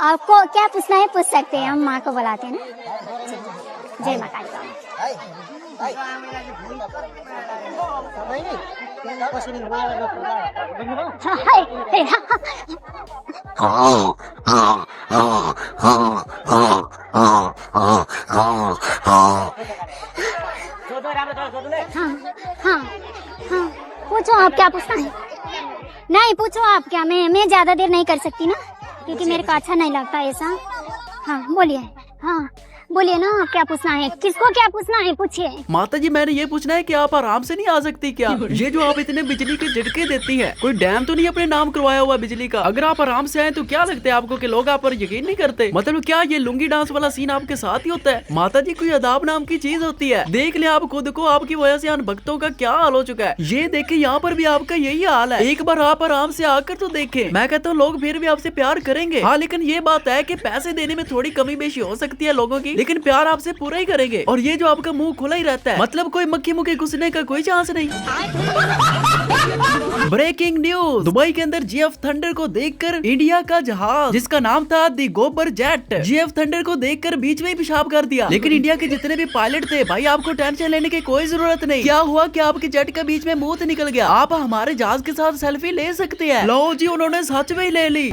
आपको क्या पूछना है पूछ सकते हैं, हम माँ को बुलाते हैं ना। जय माँ काली का। हाँ, पूछो आप क्या पूछना है। नहीं पूछो आप क्या, मैं ज्यादा देर नहीं कर सकती ना, क्योंकि मेरे को अच्छा नहीं लगता ऐसा। हाँ बोलिए, हाँ बोलिए ना, आप क्या पूछना है, किसको क्या पूछना है पूछिए। माता जी मैंने ये पूछना है कि आप आराम से नहीं आ सकती क्या? ये जो आप इतने बिजली के झटके देती हैं, कोई डैम तो नहीं अपने नाम करवाया हुआ बिजली का? अगर आप आराम से आए तो क्या लगता है आपको कि लोग आप पर यकीन नहीं करते? मतलब क्या ये लुंगी डांस वाला सीन आपके साथ ही होता है? माता जी कोई अदाब नाम की चीज होती है, देख ले आप खुद को, आपकी वजह से भक्तों का क्या हाल हो चुका है। ये देखे यहाँ पर भी आपका यही हाल है। एक बार आप आराम से आकर तो देखे, मैं कहता हूँ लोग फिर भी आपसे प्यार करेंगे। हाँ लेकिन ये बात है कि पैसे देने में थोड़ी कमी बेशी हो सकती है लोगों की, लेकिन प्यार आपसे पूरा ही करेंगे। और ये जो आपका मुंह खुला ही रहता है, मतलब कोई मक्खी मुक्खी घुसने का कोई चांस नहीं। ब्रेकिंग न्यूज, दुबई के अंदर जीएफ थंडर को देखकर इंडिया का जहाज जिसका नाम था दी गोबर जेट, जीएफ थंडर को देखकर बीच में ही पेशाब कर दिया। लेकिन इंडिया के जितने भी पायलट थे भाई, आपको टेंशन लेने की कोई जरूरत नहीं। क्या हुआ कि आपके जेट के बीच में मुंह निकल गया, आप हमारे जहाज के साथ सेल्फी ले सकते हैं। लो जी, उन्होंने सच में ही ले ली।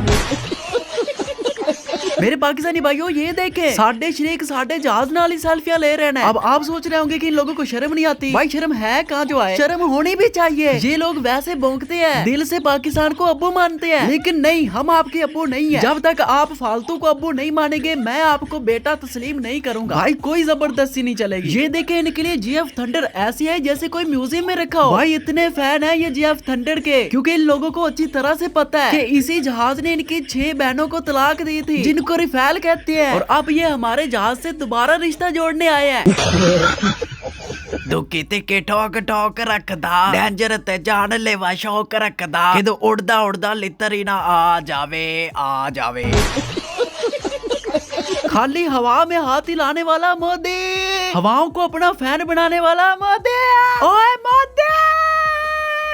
मेरे पाकिस्तानी भाइयों ये देखें, साढ़े शरीक साढ़े जहाज नाल ही सेल्फियां ले रहे हैं। अब आप सोच रहे होंगे कि इन लोगों को शर्म नहीं आती। भाई शर्म है कहाँ जो आए, शर्म होनी भी चाहिए। ये लोग वैसे भौंकते हैं, दिल से पाकिस्तान को अब्बू मानते हैं, लेकिन नहीं, हम आपके अब्बू नहीं है। जब तक आप फालतू को अब्बू नहीं मानेंगे, मैं आपको बेटा तस्लीम नहीं करूंगा। भाई कोई जबरदस्ती नहीं चलेगी। ये देखे, इनके लिए जीएफ थंडर ऐसी है जैसे कोई म्यूजियम में रखा हो। भाई इतने फैन है ये जीएफ थंडर के, क्योंकि इन लोगों को अच्छी तरह से पता है कि इसी जहाज ने इनकी 6 बहनों को तलाक दी थी, जिनको रिफेल कहते हैं। और अब ये हमारे जहाज से दोबारा रिश्ता जोड़ने आए हैं। दुखी के ठोक ठोक रखदा, डेंजर ते जान लेवा शौक रखदा, किदो उड़दा उड़दा लितरी ना आ जावे, आ जावे। खाली हवा में हाथ हिलाने वाला मोदी, हवाओं को अपना फैन बनाने वाला मोदी। ओए मोदी!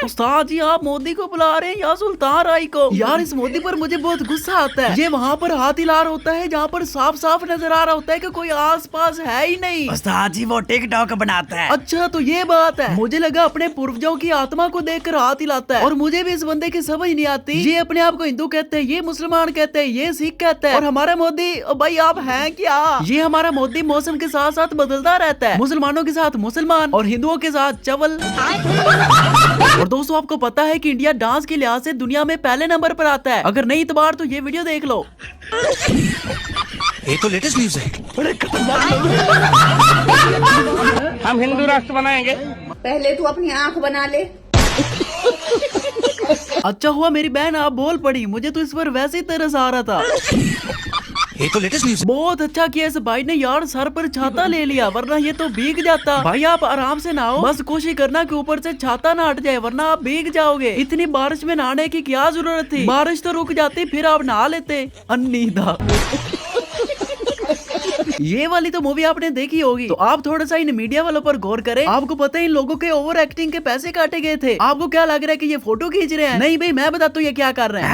उस्ताद जी आप मोदी को बुला रहे हैं या सुल्तान राय को? यार इस मोदी पर मुझे बहुत गुस्सा आता है। ये वहाँ पर हाथ हिला रहा होता है जहाँ पर साफ साफ नजर आ रहा होता है कि कोई आस पास है ही नहीं। उस्ताद जी वो टिकटॉक बनाता है। अच्छा तो ये बात है, मुझे लगा अपने पूर्वजों की आत्मा को देखकर हाथ हिलाता है। और मुझे भी इस बंदे की समझ नहीं आती, ये अपने आप को हिंदू कहते हैं, ये मुसलमान कहते हैं, ये सिख कहते हैं, और हमारा मोदी भाई आप हैं क्या? ये हमारा मोदी मौसम के साथ साथ बदलता रहता है, मुसलमानों के साथ मुसलमान और हिंदुओं के साथ चवल। और दोस्तों आपको पता है कि इंडिया डांस के लिहाज से दुनिया में पहले नंबर पर आता है। अगर नहीं इतबार तो ये वीडियो देख लो। ये तो लेटेस्ट न्यूज है। बड़े खतरनाक हम हिंदू राष्ट्र बनाएंगे। पहले तू अपनी आंख बना ले। अच्छा हुआ मेरी बहन आप बोल पड़ी, मुझे तो इस पर वैसे ही तरस आ रहा था। ये तो लेटेस्ट न्यूज। बहुत अच्छा किया इस भाई ने यार, सर पर छाता ले लिया, वरना ये तो भीग जाता। भाई आप आराम से नहाओ, बस कोशिश करना कि ऊपर से छाता ना हट जाए, वरना आप भीग जाओगे। इतनी बारिश में नहाने की क्या जरूरत थी, बारिश तो रुक जाती फिर आप नहा लेते। अन्नीदा। ये वाली तो मूवी आपने देखी होगी, तो आप थोड़ा सा इन मीडिया वालों पर गौर करें। आपको पता है इन लोगों के ओवर एक्टिंग के पैसे काटे गए थे। आपको क्या लग रहा है कि ये फोटो खींच रहे हैं? नहीं भाई मैं बताता हूँ ये क्या कर रहे हैं।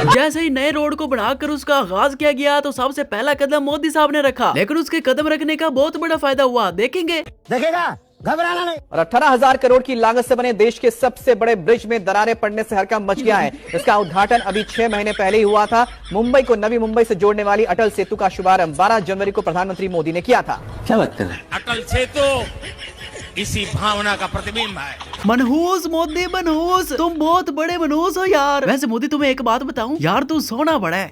जैसे ही नए रोड को बढ़ाकर उसका आगाज किया गया, तो सबसे पहला कदम मोदी साहब ने रखा, लेकिन उसके कदम रखने का बहुत बड़ा फायदा हुआ, देखेंगे। देखेगा, घबराना नहीं। और 18,000 करोड़ की लागत से बने देश के सबसे बड़े ब्रिज में दरारें पड़ने से हड़कंप मच गया है। इसका उद्घाटन अभी 6 महीने पहले ही हुआ था। मुंबई को नवी मुंबई से जोड़ने वाली अटल सेतु का शुभारंभ 12 जनवरी को प्रधानमंत्री मोदी ने किया था। क्या बात कर रहे हैं? अटल सेतु इसी भावना का प्रतिबिंब है। मनहूस मोदी मनहूस, तुम बहुत बड़े मनहूस हो यार। वैसे मोदी तुम्हें एक बात बताऊं यार, तू सोना बड़ा है।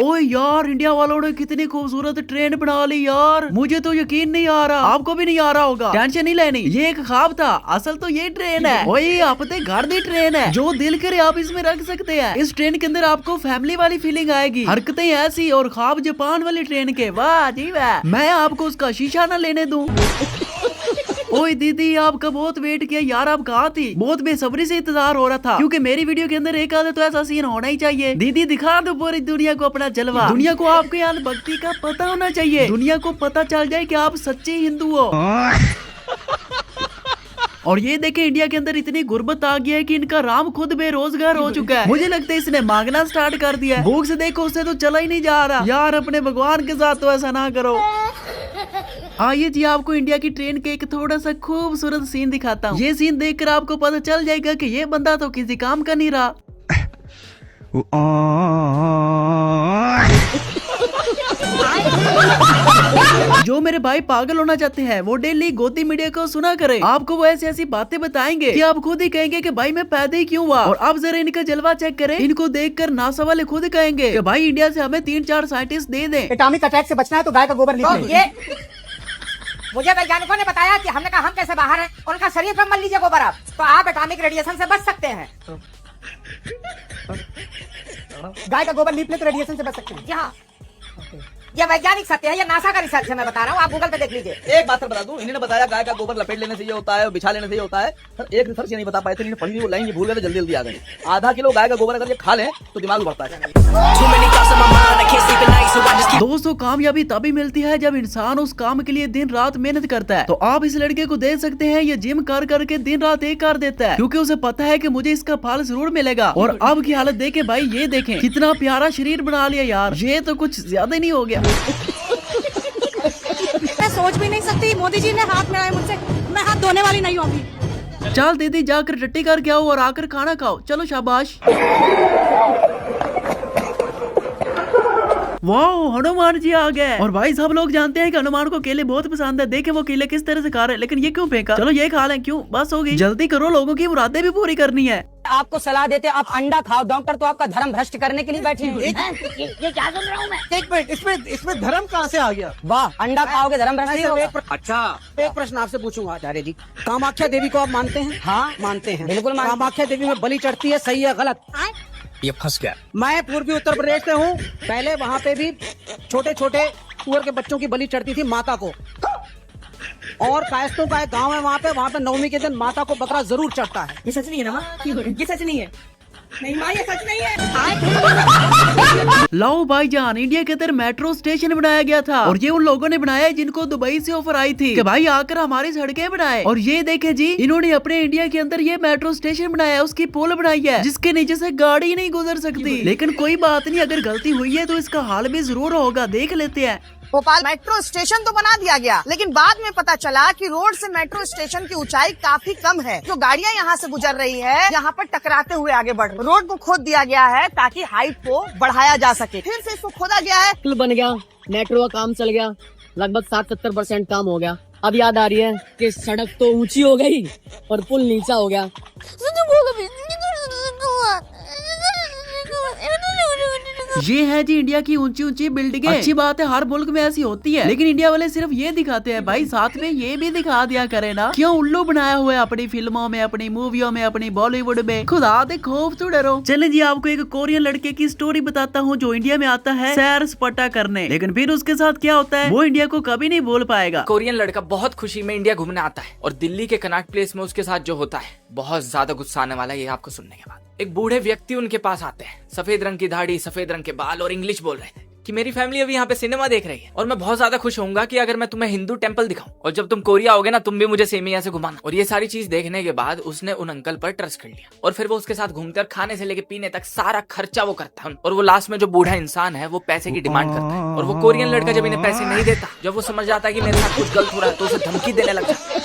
ओए यार इंडिया वालों ने कितनी खूबसूरत ट्रेन बना ली यार, मुझे तो यकीन नहीं आ रहा, आपको भी नहीं आ रहा होगा। टेंशन नहीं लेनी, ये एक ख्वाब था, असल तो ये ट्रेन है। ओए अपने घर दी ट्रेन है, जो दिल करे आप इसमें रख सकते हैं। इस ट्रेन के अंदर आपको फैमिली वाली फीलिंग आएगी, हरकतें ऐसी और ख्वाब जापान वाली ट्रेन के। वाह जी वाह, मैं आपको उसका शीशा न लेने दूं। ओए दीदी आपका बहुत वेट किया यार, आप कहाँ थी? बहुत बेसब्री से इंतजार हो रहा था, क्योंकि मेरी वीडियो के अंदर एक आधा तो ऐसा सीन होना ही चाहिए। दीदी दिखा दो पूरी दुनिया को अपना जलवा, दुनिया को आपके यहाँ भक्ति का पता होना चाहिए, दुनिया को पता चल जाए कि आप सच्चे हिंदू हो। और ये देखे इंडिया के अंदर इतनी गुर्बत आ गई है कि इनका राम खुद बेरोजगार हो चुका है। मुझे लगता है इसने मांगना स्टार्ट कर दिया है। भूख से देखो उससे तो चला ही नहीं जा रहा। यार अपने भगवान के साथ तो ऐसा ना करो। आइए जी आपको इंडिया की ट्रेन के एक थोड़ा सा खूबसूरत सीन दिखाता हूँ। ये सीन देखकर आपको पता चल जाएगा कि ये बंदा तो किसी काम का नहीं रहा। जो मेरे भाई पागल होना चाहते हैं वो डेली गोदी मीडिया को सुना करें। आपको वो ऐसी ऐसी बातें बताएंगे कि आप खुद ही कहेंगे कि भाई मैं पैदा ही क्यों हुआ। और अब जरा इनका जलवा चेक करें। इनको देखकर नासा वाले खुद कहेंगे कि भाई इंडिया से हमें 3-4 साइंटिस्ट दे दें। एटॉमिक अटैक से बचना है तो गाय का गोबर लीजिए। ये मुझे वैज्ञानिकों ने बताया कि हमने कहा हम कैसे बाहर हैं, उनका शरीर पर मल लीजिए गोबर आप, तो आप एटॉमिक रेडिएशन से बच सकते हैं। गाय का गोबर लीप ले तो रेडिएशन से बच सकते हैं। जी हाँ, ये वैज्ञानिक सत्य है, ये नासा का रिसर्च है, मैं बता रहा हूँ, आप गूगल पे देख लीजिए। एक बात सर बता दूं, इन्होंने बताया गाय का गोबर लपेट लेने से ये होता है और बिछा लेने से ये होता है। सर एक रिसर्च ये नहीं बता पाए थे, इन्होंने पढ़ी वो लाइन ये भूल गए तो जल्दी जल्दी आ गए। आधा किलो गाय का गोबर अगर ये खा लें तो दिमाग बढ़ता है। दोस्तों कामयाबी तभी मिलती है जब इंसान उस काम के लिए दिन रात मेहनत करता है। तो आप इस लड़के को देख सकते हैं, ये जिम कर करके दिन रात एक कर देता है क्योंकि उसे पता है कि मुझे इसका फल जरूर मिलेगा। और अब की हालत देखे भाई, ये देखें कितना प्यारा शरीर बना लिया यार, ये तो कुछ ज्यादा ही नहीं हो गया। मैं सोच भी नहीं सकती, मोदी जी ने हाथ मिलाए मुझसे, मैं हाथ धोने वाली नहीं होगी। चल दीदी जाकर टट्टी करके आओ और आकर खाना खाओ। चलो शाबाश। वाह हनुमान जी आ गए। और भाई सब लोग जानते हैं कि हनुमान को केले बहुत पसंद है। देखे वो केले किस तरह से खा रहे हैं, लेकिन ये क्यों फेंका। चलो ये खा लें, क्यों बस होगी, जल्दी करो, लोगों की मुरादें भी पूरी करनी है। आपको सलाह देते आप अंडा खाओ, डॉक्टर तो आपका धर्म भ्रष्ट करने के लिए बैठे हैं। ये क्या सुन रहा हूँ मैं? एक मिनट, इसमें धर्म कहाँ से आ गया? वाह, अंडा खाओगे धर्म भ्रष्ट नहीं होगा। अच्छा एक प्रश्न आपसे पूछूंगा आचार्य जी, कामाख्या देवी को आप मानते हैं? हाँ मानते हैं, बिल्कुल। कामाख्या देवी में बलि चढ़ती है, सही है गलत? ये फंस गया। मैं पूर्वी उत्तर प्रदेश से हूँ, पहले वहाँ पे भी छोटे छोटे सुअर के बच्चों की बलि चढ़ती थी माता को। और कायस्तों का एक गांव है वहाँ पे नवमी के दिन माता को बकरा जरूर चढ़ता है। ये सच नहीं है ना माँ? ये सच नहीं है। नहीं माँ, ये सच नहीं है। लो भाईजान, इंडिया के अंदर मेट्रो स्टेशन बनाया गया था और ये उन लोगों ने बनाया जिनको दुबई से ऑफर आई थी कि भाई आकर हमारी सड़कें बनाए। और ये देखे जी, इन्होंने अपने इंडिया के अंदर ये मेट्रो स्टेशन बनाया है, उसकी पुल बनाई है जिसके नीचे से गाड़ी नहीं गुजर सकती। लेकिन कोई बात नहीं, अगर गलती हुई है तो इसका हाल भी जरूर होगा, देख लेते हैं। भोपाल मेट्रो स्टेशन तो बना दिया गया, लेकिन बाद में पता चला कि रोड से मेट्रो स्टेशन की ऊंचाई काफी कम है। जो गाड़ियां यहाँ से गुजर रही है, यहाँ पर टकराते हुए आगे बढ़ रही। रोड को खोद दिया गया है ताकि हाइट को बढ़ाया जा सके। फिर से इसको खोदा गया है, पुल बन गया, मेट्रो का काम चल गया, लगभग 60-70% काम हो गया। अब याद आ रही है कि सड़क तो ऊंची हो गई और पुल नीचा हो गया। ये है जी इंडिया की ऊंची ऊंची बिल्डिंगें। अच्छी बात है, हर मुल्क में ऐसी होती है, लेकिन इंडिया वाले सिर्फ ये दिखाते हैं। भाई साथ में ये भी दिखा दिया करे ना, क्यों उल्लू बनाया हुआ है अपनी फिल्मों में, अपनी मूवियों में, अपनी बॉलीवुड में। खुदा दे खौफ तो डरो। चले जी आपको एक कोरियन लड़के की स्टोरी बताता हूँ जो इंडिया में आता है सैर सपाटा करने, लेकिन फिर उसके साथ क्या होता है वो इंडिया को कभी नहीं बोल पाएगा। कोरियन लड़का बहुत खुशी में इंडिया घूमने आता है और दिल्ली के कनॉट प्लेस में उसके साथ जो होता है बहुत ज्यादा गुस्सा आने वाला है, ये आपको सुनने के बाद। एक बूढ़े व्यक्ति उनके पास आते हैं, सफेद रंग की दाढ़ी, सफेद रंग के बाल और इंग्लिश बोल रहे थे कि मेरी फैमिली अभी यहाँ पे सिनेमा देख रही है और मैं बहुत ज्यादा खुश होऊंगा कि अगर मैं तुम्हें हिंदू टेंपल दिखाऊं और जब तुम कोरिया आओगे ना तुम भी मुझे सेम यहाँ से घुमाना। और ये सारी चीज देखने के बाद उसने उन अंकल पर ट्रस्ट कर लिया और फिर वो उसके साथ घूमते और खाने से लेके पीने तक सारा खर्चा वो करता है। और वो लास्ट में जो बूढ़ा इंसान है वो पैसे की डिमांड करता है और वो कोरियन लड़का जब इन्हें पैसे नहीं देता, जब वो समझ जाता है कि मेरे साथ कुछ गलत हो रहा है तो उसे धमकी देने लगता है।